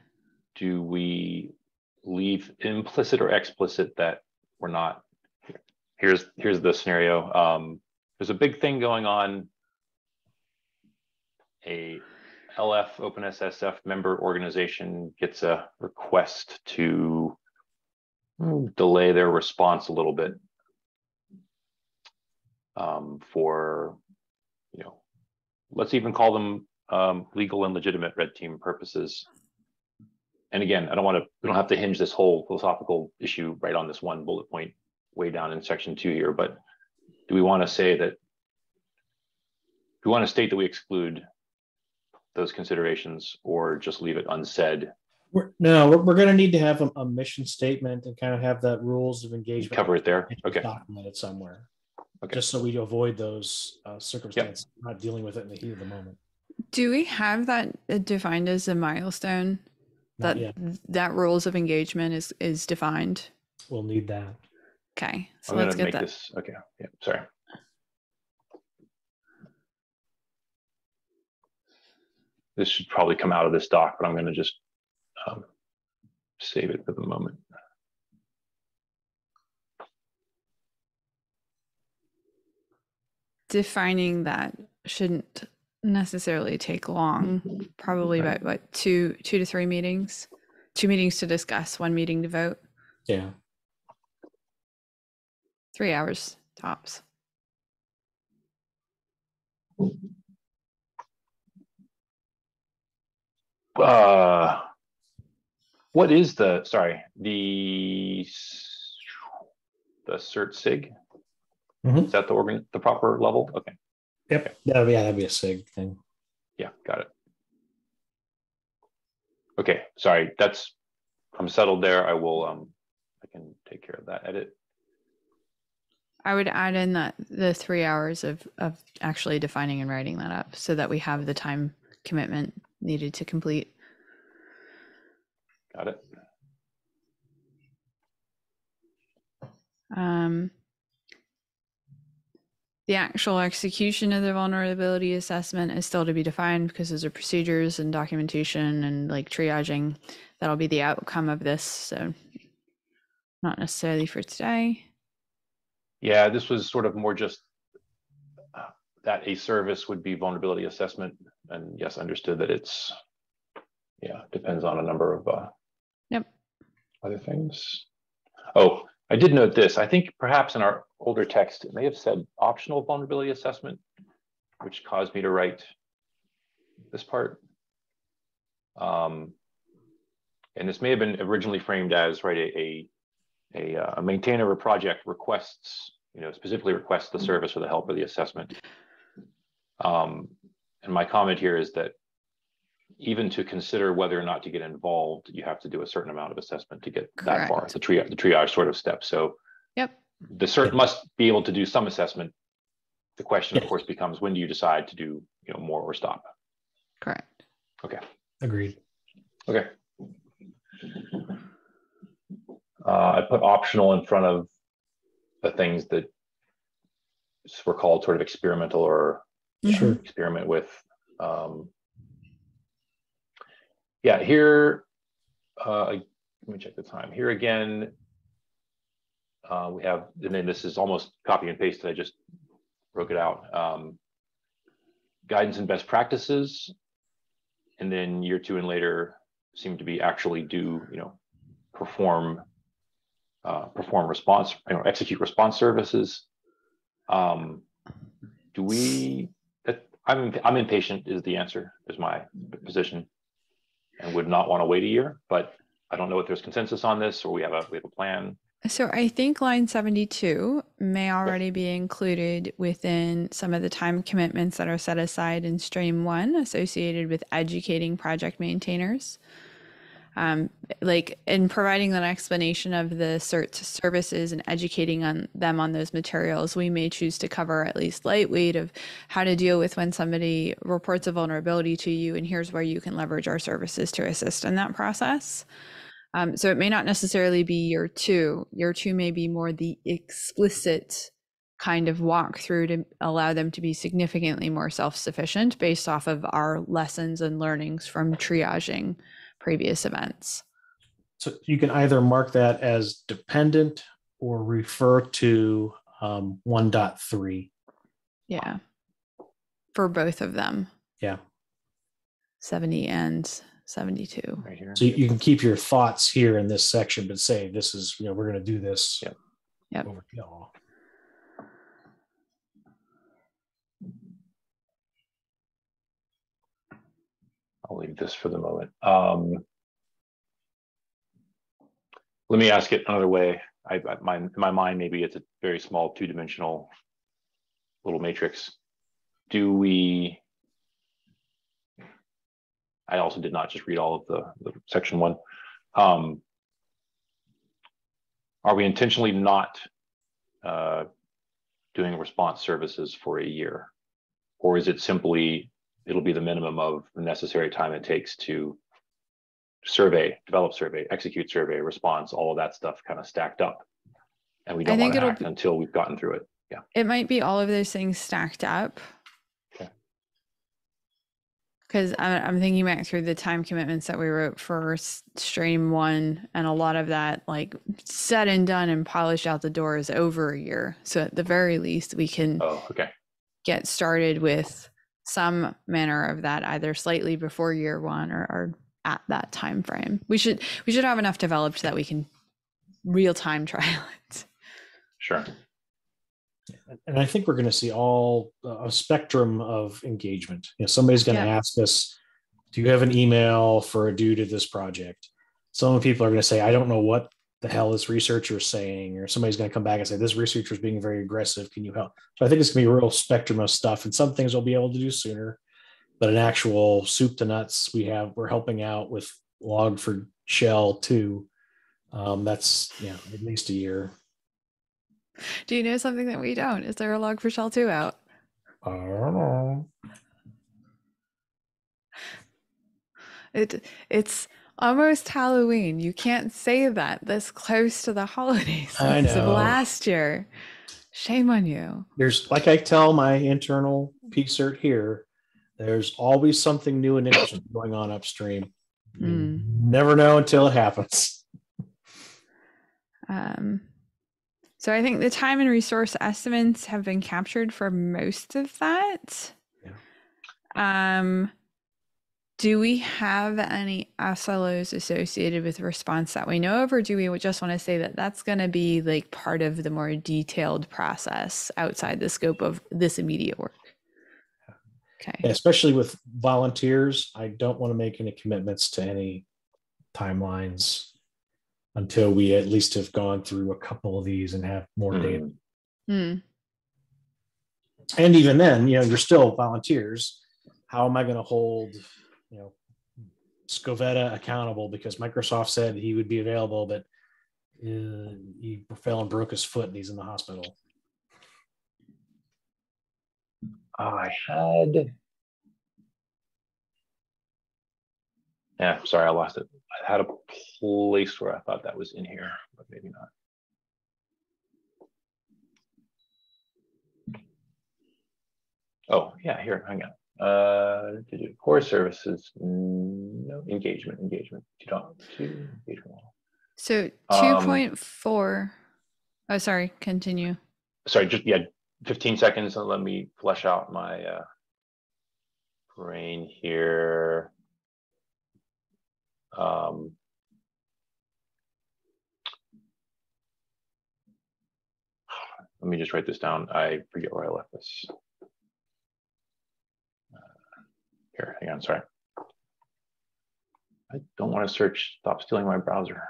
[SPEAKER 4] Do we leave implicit or explicit that we're not. Here's the scenario. There's a big thing going on. A LF OpenSSF member organization gets a request to delay their response a little bit for, let's even call them legal and legitimate red team purposes. And again, we don't have to hinge this whole philosophical issue right on this one bullet point way down in section 2 here, but do we want to say that, do we want to state that we exclude those considerations or just leave it unsaid?
[SPEAKER 2] We're going to need to have a mission statement and kind of have that rules of engagement.
[SPEAKER 4] Cover it there. Okay.
[SPEAKER 2] Documented somewhere.
[SPEAKER 4] Okay.
[SPEAKER 2] Just so we avoid those circumstances, not dealing with it in the heat of the moment.
[SPEAKER 1] Do we have that defined as a milestone? That rules of engagement is defined?
[SPEAKER 2] We'll need that.
[SPEAKER 1] Okay. So
[SPEAKER 4] I'm
[SPEAKER 1] let's
[SPEAKER 4] going to
[SPEAKER 1] get
[SPEAKER 4] make
[SPEAKER 1] that.
[SPEAKER 4] this. Okay. Yeah. Sorry. This should probably come out of this doc, but I'm going to just save it for the moment.
[SPEAKER 1] Defining that shouldn't necessarily take long, probably about what, two to 3 meetings, 2 meetings to discuss, 1 meeting to vote.
[SPEAKER 2] Yeah.
[SPEAKER 1] 3 hours tops.
[SPEAKER 4] What is the SIRT SIG?
[SPEAKER 2] Mm-hmm.
[SPEAKER 4] Is that the proper level? Okay.
[SPEAKER 2] Yep. That'd be a SIG thing.
[SPEAKER 4] Yeah, got it. Okay, sorry. I'm settled there. I can take care of that edit.
[SPEAKER 1] I would add in that the 3 hours of actually defining and writing that up so that we have the time commitment needed to complete.
[SPEAKER 4] Got it.
[SPEAKER 1] The actual execution of the vulnerability assessment is still to be defined because those are procedures and documentation and like triaging. That'll be the outcome of this. So not necessarily for today.
[SPEAKER 4] Yeah, this was sort of more just that a service would be vulnerability assessment. And yes, understood that it's, depends on a number of other things. Oh, I did note this. I think perhaps in our older text, it may have said optional vulnerability assessment, which caused me to write this part. And this may have been originally framed as, right, a maintainer of a project requests, specifically requests the service or the help of the assessment. And my comment here is that even to consider whether or not to get involved, you have to do a certain amount of assessment to get that far, the triage sort of step. So the CERT must be able to do some assessment. The question, of course, becomes when do you decide to do more or stop?
[SPEAKER 1] Correct.
[SPEAKER 4] Okay.
[SPEAKER 2] Agreed.
[SPEAKER 4] Okay. I put optional in front of the things that were called sort of experimental or experiment with. Here, let me check the time. Here again, we have, and then this is almost copy and pasted. I just broke it out. Guidance and best practices, and then year 2 and later seem to be actually do, perform response, execute response services. Do we? I'm impatient. Is the answer? Is my position, and would not want to wait a year. But I don't know if there's consensus on this, or we have a plan.
[SPEAKER 1] So I think line 72 may already be included within some of the time commitments that are set aside in stream 1 associated with educating project maintainers. Like in providing that explanation of the CERT services and educating them on those materials, we may choose to cover at least lightweight of how to deal with when somebody reports a vulnerability to you, and here's where you can leverage our services to assist in that process. So it may not necessarily be year 2. Year 2 may be more the explicit kind of walkthrough to allow them to be significantly more self-sufficient based off of our lessons and learnings from triaging previous events.
[SPEAKER 2] So you can either mark that as dependent or refer to 1.3.
[SPEAKER 1] Yeah. For both of them,
[SPEAKER 2] Yeah.
[SPEAKER 1] 70 and 72.
[SPEAKER 4] Right here.
[SPEAKER 2] So you can keep your thoughts here in this section, but say this is, we're going to do this.
[SPEAKER 4] Yep.
[SPEAKER 1] Yep.
[SPEAKER 2] Over y'all.
[SPEAKER 4] I'll leave this for the moment. Let me ask it another way. In my mind, maybe it's a very small two-dimensional little matrix. I also did not just read all of the section 1. Are we intentionally not doing response services for a year? Or is it simply, it'll be the minimum of the necessary time it takes to survey, develop survey, execute survey, response, all of that stuff kind of stacked up. And we don't want to act until we've gotten through it. Yeah.
[SPEAKER 1] It might be all of those things stacked up.
[SPEAKER 4] Okay.
[SPEAKER 1] Because I'm thinking back through the time commitments that we wrote for stream 1, and a lot of that, like, said and done and polished out the door, is over a year. So at the very least, we can get started with some manner of that, either slightly before year 1 or at that time frame. We should have enough developed that we can real time trial it.
[SPEAKER 4] Sure.
[SPEAKER 2] And I think we're going to see a spectrum of engagement. Somebody's going to ask us, do you have an email for due to this project? Some people are going to say, I don't know what the hell this researcher is saying, or somebody's going to come back and say, this researcher is being very aggressive. Can you help? So I think it's going to be a real spectrum of stuff, and some things we'll be able to do sooner, but an actual soup to nuts, we're helping out with log for shell 2. That's at least a year.
[SPEAKER 1] Do you know something that we don't? Is there a log for shell 2 out?
[SPEAKER 2] I don't know.
[SPEAKER 1] It's almost Halloween. You can't say that this close to the holidays
[SPEAKER 2] I know.
[SPEAKER 1] of last year. Shame on you.
[SPEAKER 2] There's, like I tell my internal PSIRT here, there's always something new and interesting going on upstream. You never know until it happens.
[SPEAKER 1] So I think the time and resource estimates have been captured for most of that. Yeah. Do we have any SLOs associated with response that we know of, or do we just want to say that that's going to be like part of the more detailed process outside the scope of this immediate work? Okay.
[SPEAKER 2] Yeah, especially with volunteers, I don't want to make any commitments to any timelines until we at least have gone through a couple of these and have more data. And even then, you're still volunteers. How am I going to hold, Scovetta accountable because Microsoft said he would be available, but he fell and broke his foot and he's in the hospital?
[SPEAKER 4] Sorry, I lost it. I had a place where I thought that was in here, but maybe not. Oh, yeah, here, hang on. To do core services, no, engagement.
[SPEAKER 1] So 2.4. Oh, sorry, continue.
[SPEAKER 4] Sorry, just 15 seconds and let me flesh out my brain here. Let me just write this down. I forget where I left this. Here, hang on, sorry. I don't want to search. Stop stealing my browser.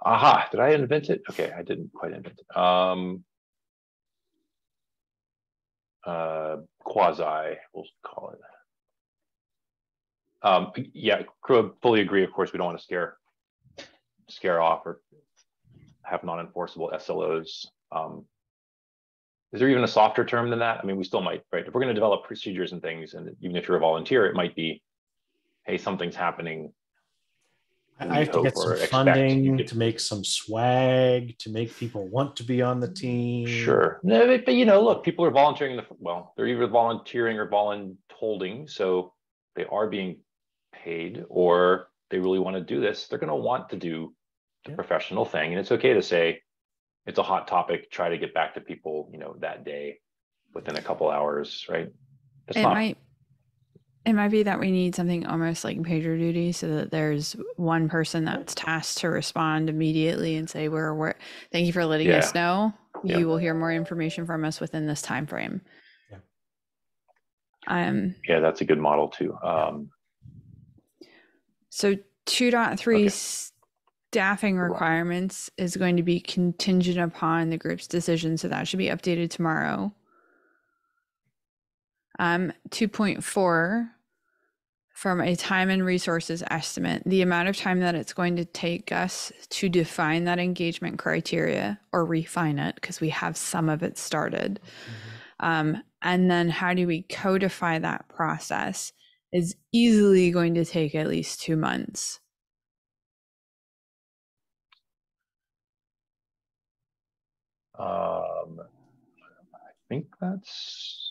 [SPEAKER 4] Aha, did I invent it? Okay, I didn't quite invent it. Quasi, we'll call it. Crew, fully agree. Of course, we don't want to scare off or have non-enforceable SLOs. Is there even a softer term than that? I mean, we still might, right? If we're going to develop procedures and things, and even if you're a volunteer, it might be, hey, something's happening.
[SPEAKER 2] I have to get some funding to make some swag to make people want to be on the team.
[SPEAKER 4] Sure. No, but look, people are volunteering they're either volunteering or voluntolding, so they are being paid, or they really want to do this, they're going to want to do the professional thing. And it's okay to say it's a hot topic, try to get back to people, you know, that day within a couple hours, right? It's not.
[SPEAKER 1] It might be that we need something almost like PagerDuty, so that there's one person that's tasked to respond immediately and say, "We're thank you for letting us know. You will hear more information from us within this time frame."
[SPEAKER 4] Yeah, that's a good model too.
[SPEAKER 1] So 2.3 staffing requirements is going to be contingent upon the group's decision, so that should be updated tomorrow. 2.4, from a time and resources estimate, the amount of time that it's going to take us to define that engagement criteria or refine it, because we have some of it started. And then how do we codify that process is easily going to take at least 2 months.
[SPEAKER 4] I think that's.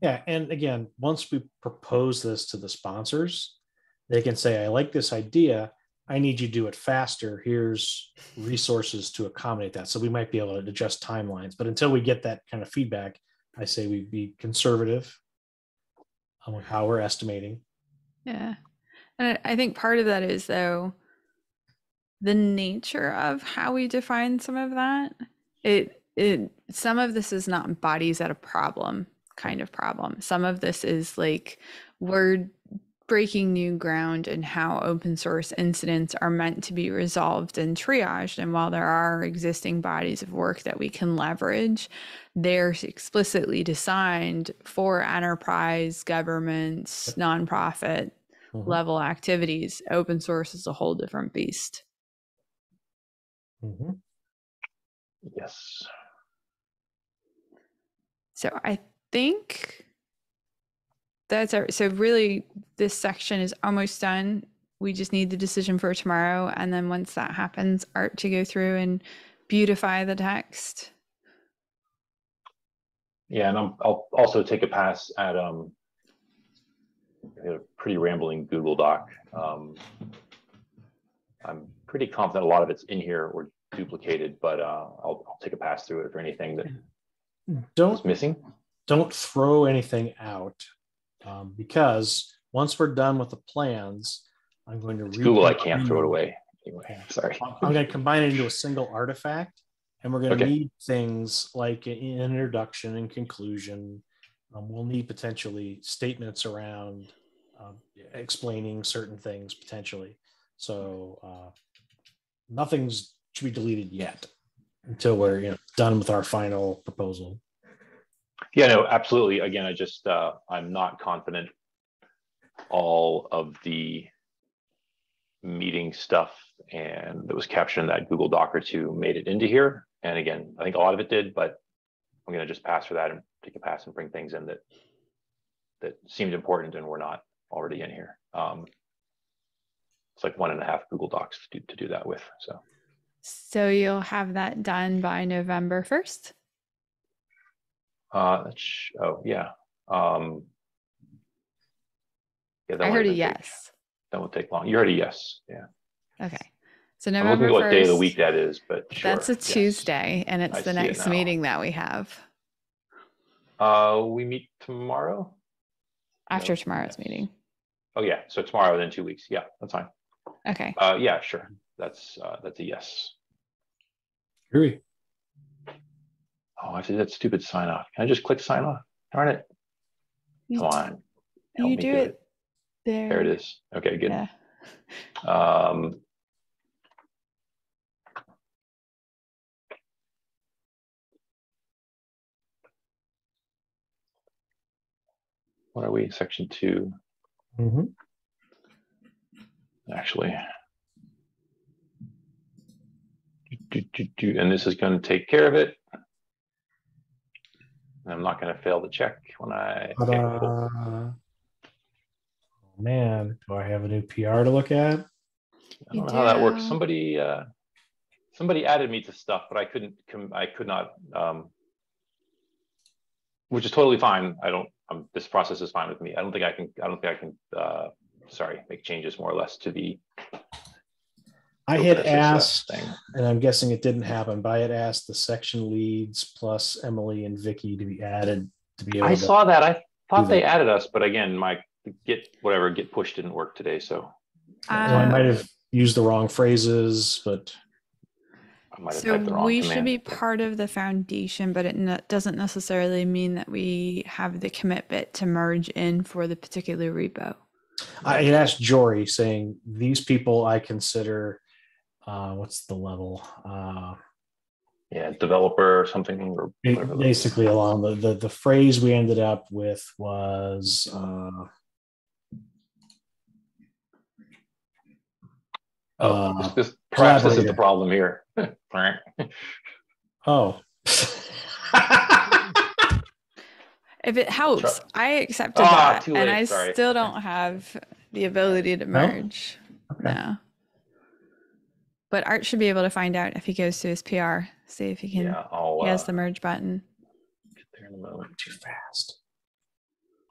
[SPEAKER 2] Yeah, and again, once we propose this to the sponsors, they can say, I like this idea. I need you to do it faster. Here's resources to accommodate that. So we might be able to adjust timelines. But until we get that kind of feedback, I say we be conservative on how we're estimating.
[SPEAKER 1] Yeah. And I think part of that is, though, the nature of how we define some of that. Some of this is not bodies at a problem kind of problem. Some of this is like we're breaking new ground in how open source incidents are meant to be resolved and triaged. And while there are existing bodies of work that we can leverage, they're explicitly designed for enterprise, governments, nonprofit level activities. Open source is a whole different beast.
[SPEAKER 4] Yes.
[SPEAKER 1] So I think that's our, so really this section is almost done. We just need the decision for tomorrow. And then once that happens, Art to go through and beautify the text.
[SPEAKER 4] Yeah, and I'll also take a pass at a pretty rambling Google Doc. I'm pretty confident a lot of it's in here or duplicated, but I'll take a pass through it for anything that is missing.
[SPEAKER 2] Don't throw anything out because once we're done with the plans, I'm going to
[SPEAKER 4] Google. I can't throw it away anyway. Sorry.
[SPEAKER 2] I'm going to combine it into a single artifact, and we're going to need things like an introduction and conclusion. We'll need potentially statements around explaining certain things potentially. So nothing's should be deleted yet until we're done with our final proposal.
[SPEAKER 4] Yeah, no, absolutely. Again, I just I'm not confident all of the meeting stuff and that was captured in that Google Doc or two made it into here. And again, I think a lot of it did, but I'm going to just pass for that and take a pass and bring things in that seemed important and were not already in here. It's like 1.5 Google Docs to do that with.
[SPEAKER 1] So you'll have that done by November 1st?
[SPEAKER 4] Oh yeah. Yeah,
[SPEAKER 1] I heard a yes.
[SPEAKER 4] That won't take long. You heard a yes. Yeah.
[SPEAKER 1] Okay. So
[SPEAKER 4] I'm
[SPEAKER 1] November
[SPEAKER 4] looking at
[SPEAKER 1] 1st,
[SPEAKER 4] what day of the week that is, but sure.
[SPEAKER 1] That's a Tuesday, and it's the next meeting that we have.
[SPEAKER 4] We meet tomorrow?
[SPEAKER 1] After tomorrow's meeting.
[SPEAKER 4] Oh yeah, so tomorrow, then 2 weeks. Yeah, that's fine.
[SPEAKER 1] Okay.
[SPEAKER 4] Yeah, sure. That's a yes.
[SPEAKER 2] Agree.
[SPEAKER 4] Oh, I have to do that stupid sign off. Can I just click sign off? Darn it. Come on. Help
[SPEAKER 1] you
[SPEAKER 4] me
[SPEAKER 1] do it there.
[SPEAKER 4] There it is. Okay, good.
[SPEAKER 1] Yeah.
[SPEAKER 4] What are we? Section 2. Actually. And this is going to take care of it. I'm not going to fail to check when I. Okay, cool.
[SPEAKER 2] Oh man, do I have a new PR to look at?
[SPEAKER 4] I don't know how that works. Somebody added me to stuff, but I could not, which is totally fine. I don't this process is fine with me. I don't think I can make changes more or less to the.
[SPEAKER 2] I had
[SPEAKER 4] OpenSSF
[SPEAKER 2] asked,
[SPEAKER 4] thing.
[SPEAKER 2] and I'm guessing it didn't happen, but I had asked the section leads plus Emily and Vicky to be added to be able
[SPEAKER 4] I
[SPEAKER 2] to.
[SPEAKER 4] saw that. I thought
[SPEAKER 2] do
[SPEAKER 4] they
[SPEAKER 2] that.
[SPEAKER 4] added us, but again, my get push didn't work today, so
[SPEAKER 2] I might have used the wrong phrases, but
[SPEAKER 4] I might have
[SPEAKER 1] So
[SPEAKER 4] typed the wrong
[SPEAKER 1] we
[SPEAKER 4] command.
[SPEAKER 1] should be part of the foundation, but it doesn't necessarily mean that we have the commit bit to merge in for the particular repo.
[SPEAKER 2] I had asked Jory, saying these people I consider, what's the level?
[SPEAKER 4] Developer or something, or whatever.
[SPEAKER 2] Basically, along the phrase we ended up with was.
[SPEAKER 4] Perhaps this is the problem here.
[SPEAKER 2] Oh.
[SPEAKER 1] If it helps, I accepted that,
[SPEAKER 4] too
[SPEAKER 1] and
[SPEAKER 4] late.
[SPEAKER 1] I
[SPEAKER 4] Sorry.
[SPEAKER 1] still don't have the ability to merge.
[SPEAKER 2] Okay.
[SPEAKER 1] No. But Art should be able to find out if he goes to his PR, see if he can.
[SPEAKER 4] Yeah,
[SPEAKER 1] he has the merge button.
[SPEAKER 4] Get there in a moment.
[SPEAKER 2] Too fast.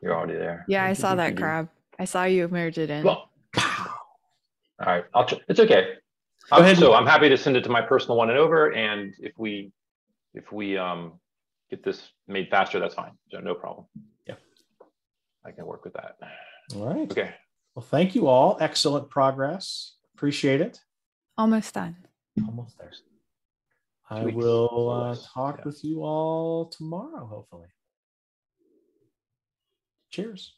[SPEAKER 4] You're already there.
[SPEAKER 1] Yeah, I saw that, Crab. I saw you merge it in.
[SPEAKER 4] Well, all right, it's okay. So I'm happy to send it to my personal one and over, and if we get this made faster, that's fine. So no problem.
[SPEAKER 2] Yeah,
[SPEAKER 4] I can work with that.
[SPEAKER 2] All right.
[SPEAKER 4] Okay.
[SPEAKER 2] Well, thank you all. Excellent progress. Appreciate it.
[SPEAKER 1] Almost done.
[SPEAKER 2] Almost there. I will talk with you all tomorrow, hopefully. Cheers.